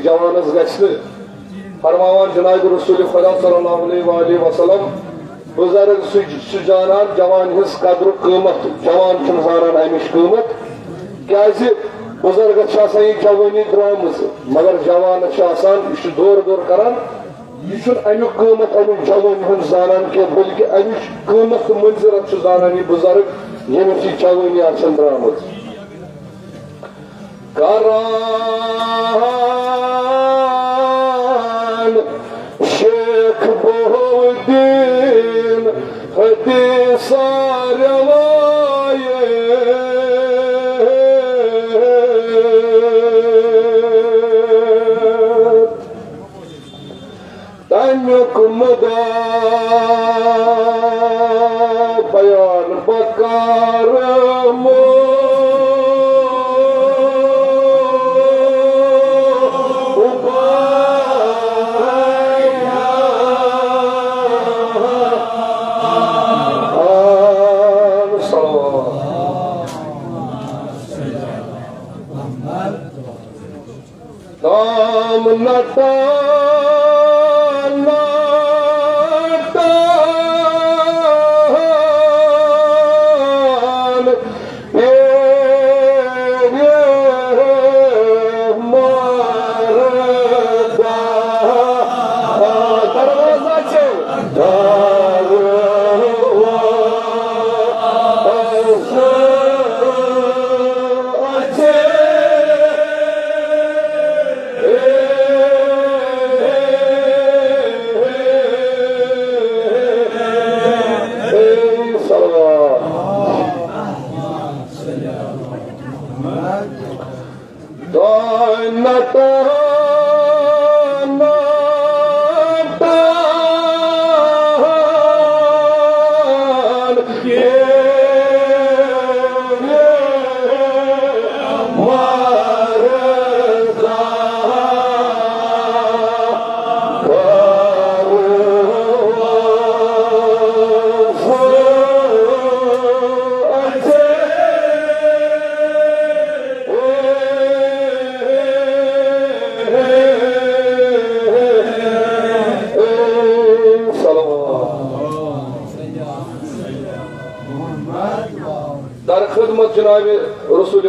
जवानस गि फरमान जनाब रसूल खुदा सल्लल्लाहु अलैहि वसल्लम बुजुर्ग सह जानन जवान हिज कदर कीमत जवान जानन अमिश कीमत क्या बुजुर्ग यह जवानी द्राम मगर जवान यह दौर दौर करान यह अमुक कीमत अमुक जवान हूं जानन के बल्कि अमिश कीमत मंजरत जानन यह बुजुर्ग यमिस जवानी द्राम शेख बहुद्दीन हदीसा रवाये तनुक मुदा बयान बकार मो नटा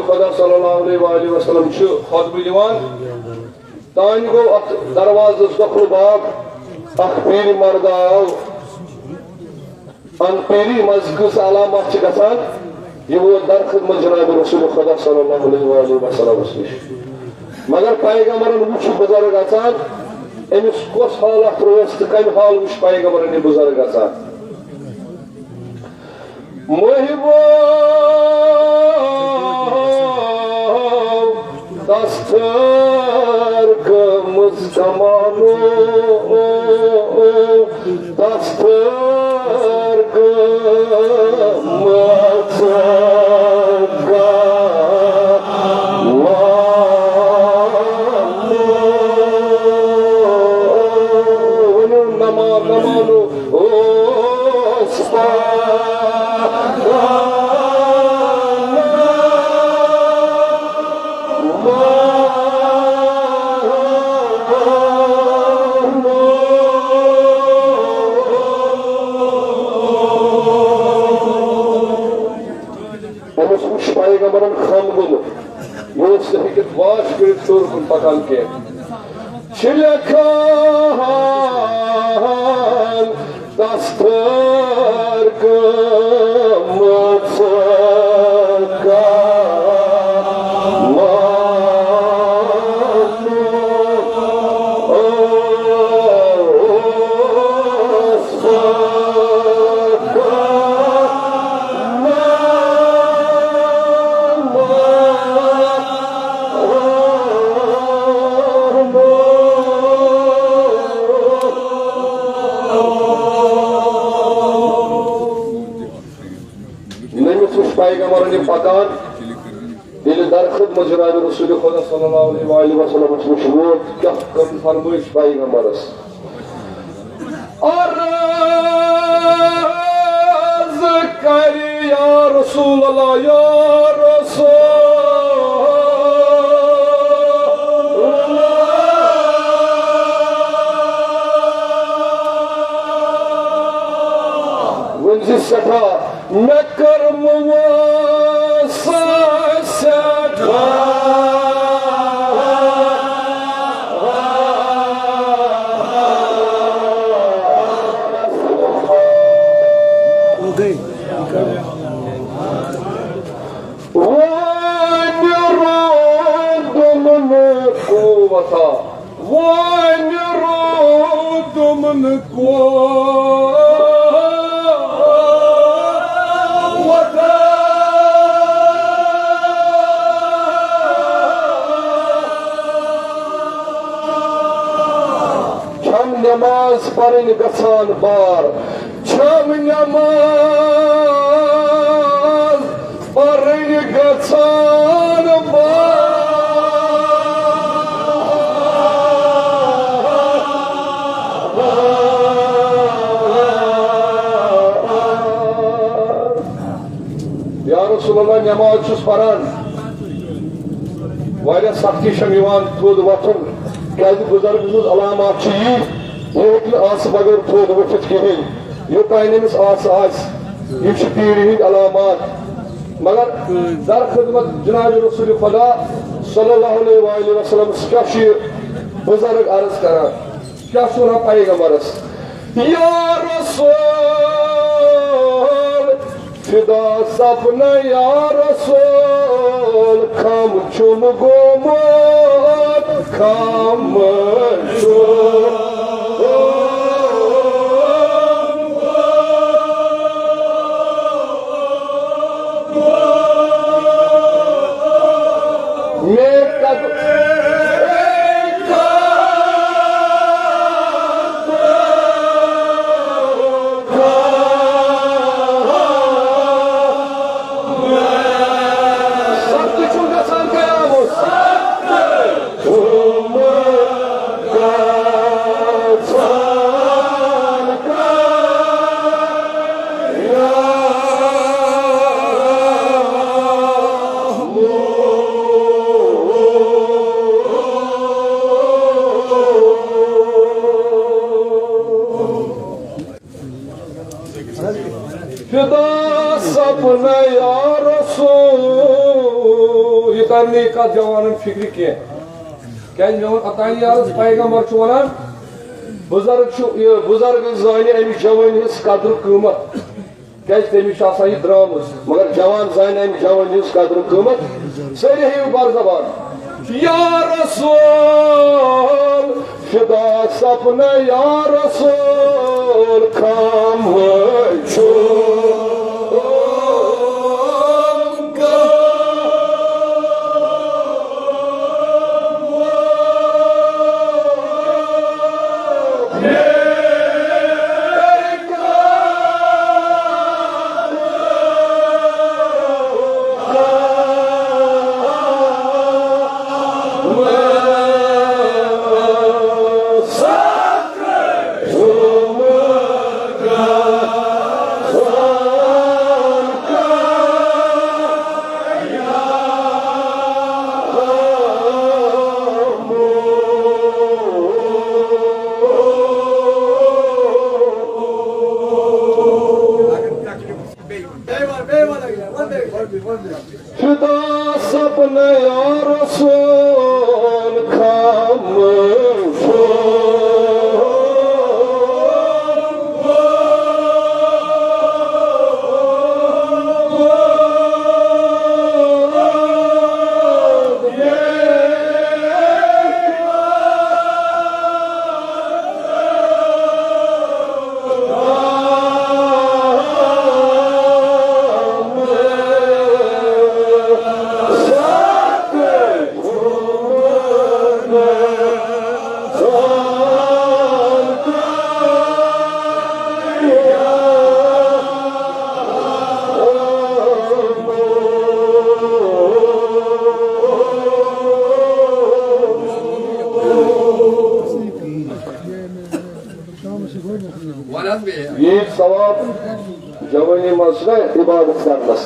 खुदा सल्लल्लाहु अलैहि वसल्लम खुतबह दिवान तान गो दरवाज दखल बाग पीर मर्द आव अन पीरी मज कस अलामत गसान यह वो दर खिदमत जनाब रसूल खुदा सल्लल्लाहु अलैहि वसल्लम निश मगर पैगंबरन वुच बुजुर्ग गसान अमिस कस हालत रोज तो कम हाल वुच पैगंबरन बुजुर्ग गसान मोहिबो दस्तर गमज कमानो दस्तर गमज नमानो ओ पैगंबरन खम गोमुत यह हेकित वाश कर पकान कह दस्तर गमज पैगंबरन पकान ये दर खिदमत जनाब रसूल खुदा सल्लल्लाहु अलैहि वसल्लम वोत क्या फरमाइश पैगंबरस अर्ज़ कर या रसूल अल्लाह या रसूल वंजी सठा मैं कर्म नमाज पढ़न गसान बार छम नमाज पढ़न गसान या रसूलल्लाह नमाज पढ़ान वारिया सख्ती थोद वथुन क्या बुजुर्ग अलामत बगैर थोद वथित कहें योतान यह पीर हंद अलामत मगर दर खिदमत जनाब रसूल खुदा सल्लल्लाहु अलैहि वसल्लम क्या बुजुर्ग अर्ज करान क्या वनान पैगंबरस या रसूल फिदा सपन या रसूल खम चुम गोमत खम फिदा सपना या रसूल तरनी कत जवान फिक्र कह क्या मे अतानी अर्ज पैगम्बर वन बुजुर्ग जान अमिस जवानी हज कदर कीमत क्या तमिस यह द्राम मगर जवान जान अमि जवानी हज कदर कीमत सारे हेयू बर जबान या रसूल फिदा सपना या रसूल खाम छो फिदा सपने या रसूल खामोश ये सवाब जवानी मज इबादत करनस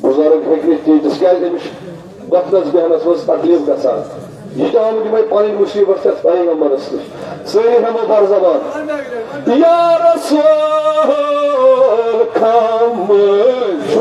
बुजुर्ग हेक तीस क्या वतनस बहनस मज तकलीफ गसान यह आमुत यम पन मुसीबत पैगम्बरस नश सारे हमें बर जबान या रसूल खामोश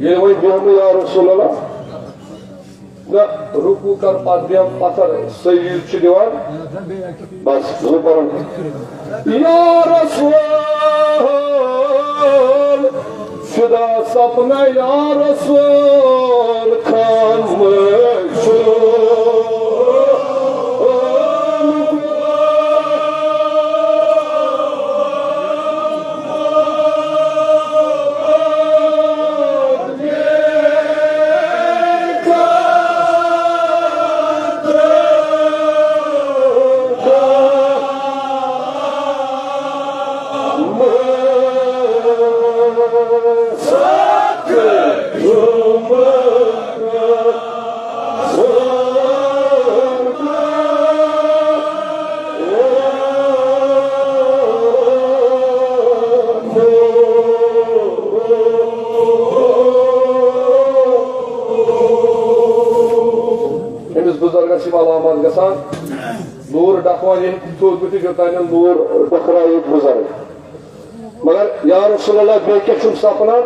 ये वही बेहम या रसूलल्लाह ना रुकू कर पाद्यम पत्थर सही दिवान बस ऊपर या रसूल फिदा सपना या रसूल खामोश बुजुर्ग अलामत गसान नूर डकवान थोत योतान नूर डकरा बुजुर्ग मगर या रसूलल्लाह बे क्या सपनान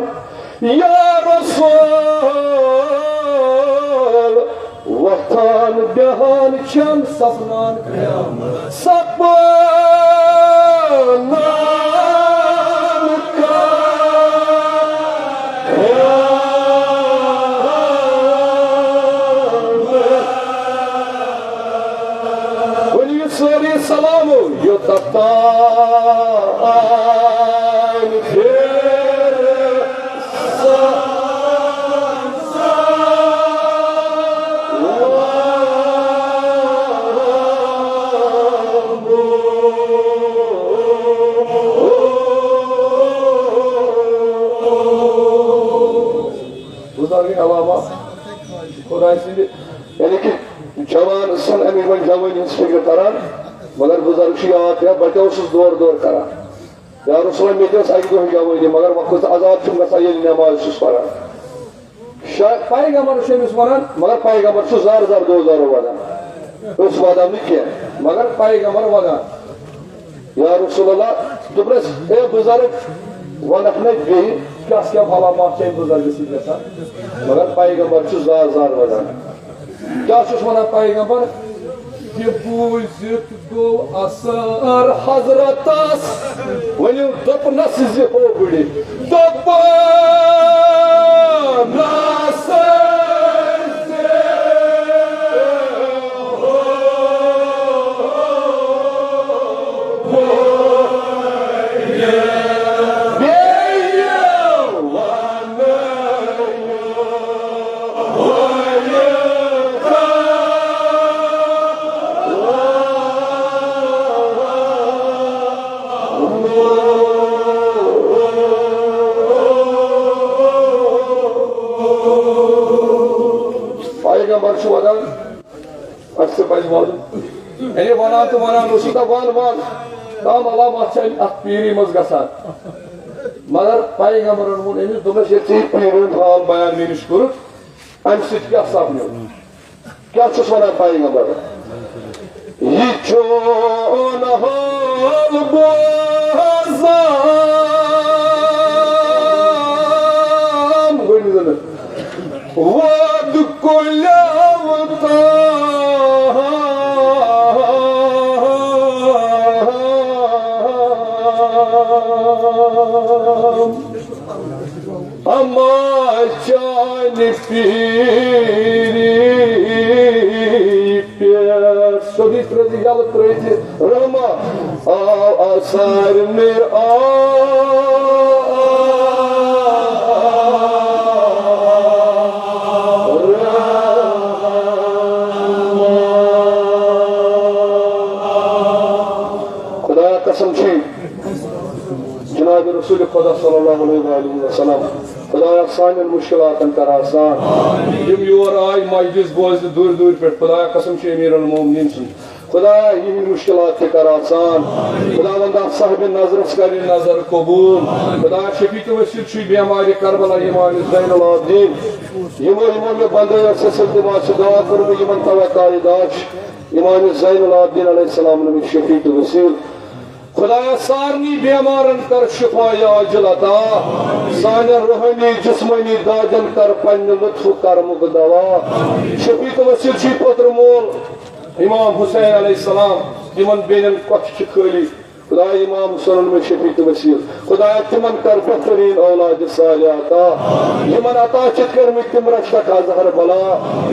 या रसूल वथान बेहान छम सपनान सपना सलाम यो यानी कि जवान सन अमी वन जवानी हज फिक्र करान मगर बुजुर्ग याद पे बटे दौर दौर करान या रसूल मे अक दह जवानी मगर वक्त आजाद ये नमाज पढ़ान पैगम्बर वन मगर पैगम्बर जार जार दो वदान वदान कह मगर पैगम्बर वदान या रसूल दोपस ए बुजुर्ग वनक न क्या अलामात बुजुर्ग मगर पैगम्बर जार जार वदान क्या वन पैगम्बर यह बूजित गो असर हजरतस वनु दोपनस हो गुड़ी दोपनस वन तो वन वन वन तम अलामत पीरी मज गसान मगर पैगम्बर वोन अमिस दोपस ये पीर हाल बयान मे नश कोर अम क्या सपनो क्या वन पैगम्बर यह हाल बोजाम वद कोल्यवता Amaçan piri per Sobi tradiyalı tradi Rama asar mir Khuda kasam chi जनाब रसूल खुदा सल्लल्लाहु अलैहि वसल्लम खुदाया सान मुश्किलातन कर आसान यम योर आय मजलिस बोज दूर दूर पे खुदाया कसम छे अमीरुल मोमिनीन सुन खुदाया यह मुश्किलात कर आसान खुदावंद साहिब नजर कर नजर कबूल खुदाया शफी तो वसील छु बीमारी करबला इमाम ज़ैनुल आबिदीन यमो यमो में बंदे से सदमा से दुआ करूं यमन तवक्काई दाश इमाम ज़ैनुल आबिदीन अलैहि सलाम ने शफी तो वसील खुदाया सारनी बीमारन कर शिफा अजल अता सान रूहानी जिस्मानी दादन कर पन्न लुत्फ कर मुगदवा शफी तो वसील पुत्र मोल इमाम हुसैन अलैहिस्सलाम तिमन बेनन कच्छ खाली खुदा इमाम हुसैन में शफी तो वसील खुदाया तिमन कर बेहतरीन औलाद सालिह अता यमन अता चित कर में तिम रक्षा का जहर बला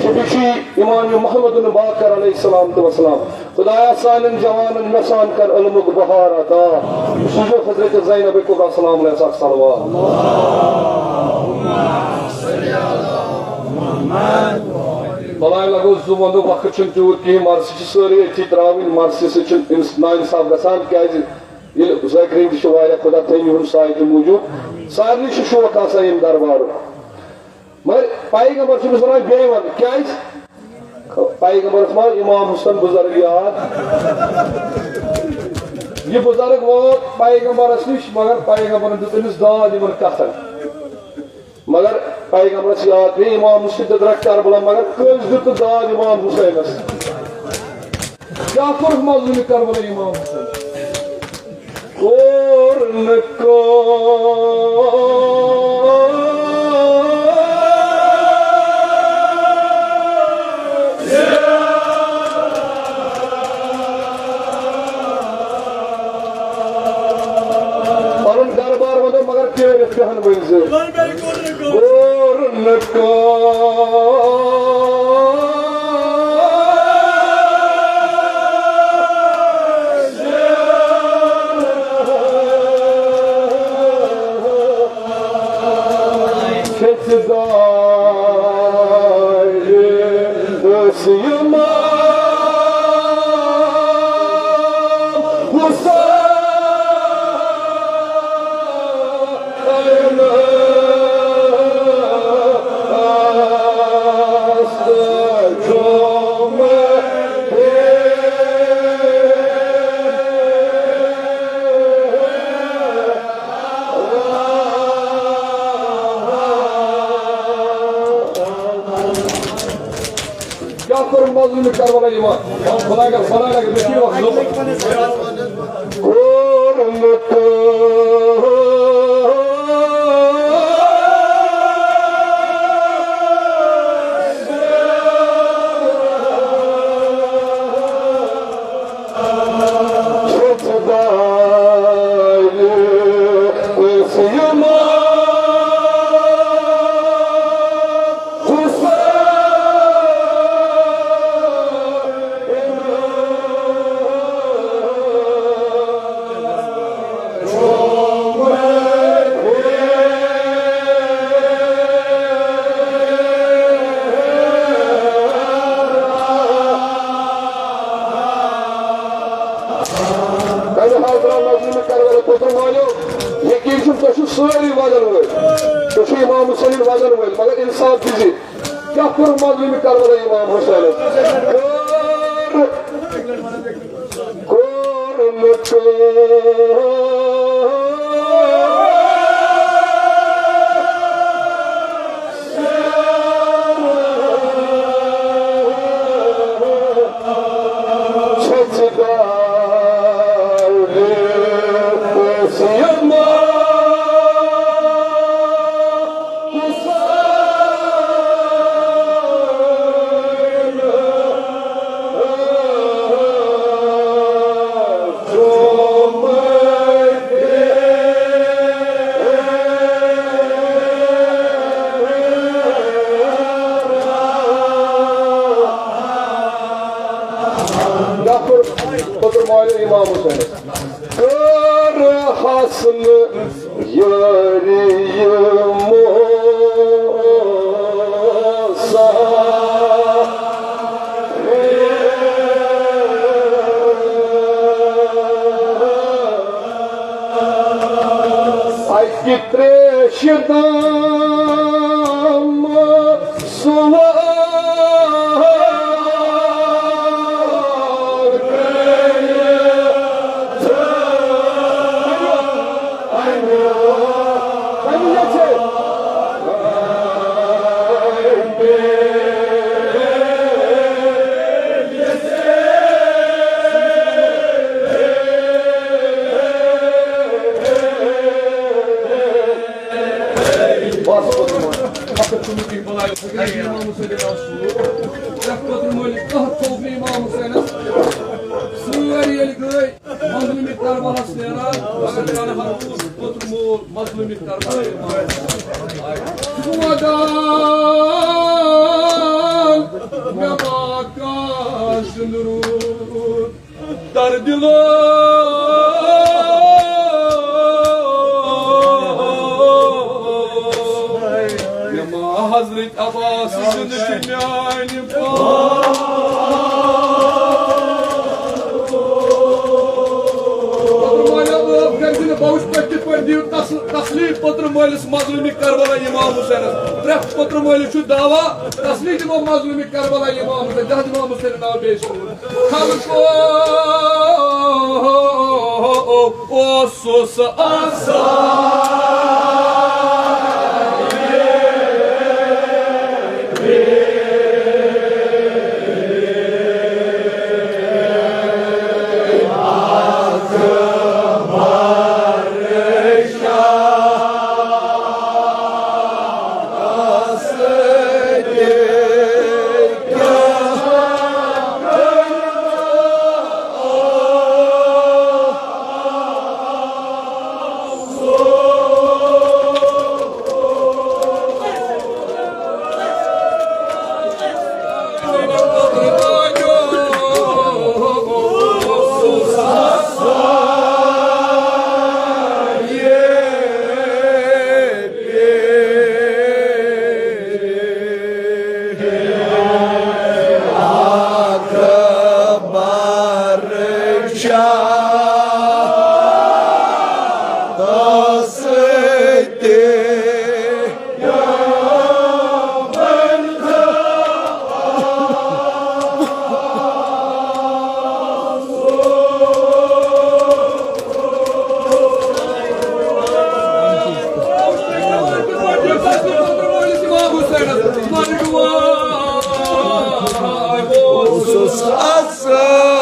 शफी इमाम मोहम्मद बाकर अलैहिस्सलाम तो वसलाम खुदाया सालन जवानन नसान कर अलमुग बहार अता सुजो हजरत ज़ैनब कुबरा सलाम अलैहा सल्लल्लाहु भलाई लगो जुमन वक्त तूत कहीं मरसी सारी अथी त्रावन मरसी नाइंसाफ गसान क्या ज़ाकरीन खुदा थी साय मूजूब सारे शौक आसान दरबार मगर पैगम्बर वन बे वन क्या पैगम्बर मा इमाम हुसैन बुजुर्ग याद यह बुजुर्ग वोत पैगम्बरस नश मगर पैगम्बर दिस दाद इन कथन मगर पैगम्बरस याद पे इमाम मुस्लिम करबला मगर कस दित दाद इमाम हुसैनस क्या कोर मजलूम करबला इमाम हुसैन और नको दरबार वो मगर कहन बन और नको क्या करूं mazlum Karbala imam. Bana gel bekliyor bak. Sığırı vazan var. Şu İmam Hüseyin vazan var. Mगर insan bizi. Yapır mazlumi Karbala İmam Hüseyin. İmam Hüseyin. Kır haslı yarıyım olsa ay titreşidam sular Hazret Abbas'ın tümlâni Patrimônios mazlumi Karbala İmam Hüseyin. Tref patrimônios şu dava taslik o mazlumi Karbala İmam Hüseyin. Daha İmam Hüseyin'in adı beşiyor. Kalık o sosa asa. sus asa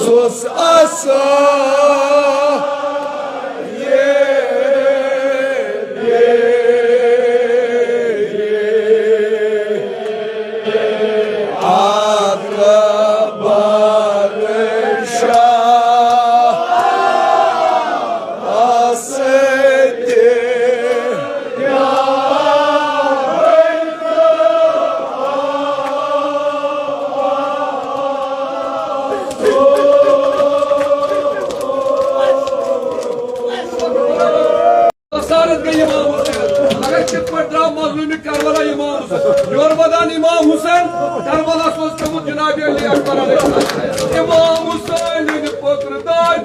sus asa Yormadan İmam Hüseyin, Karbala Sos Kavut Cenab-ı Ali Akbar Aleyhisselam. İmam Hüseyin'in fıkrı da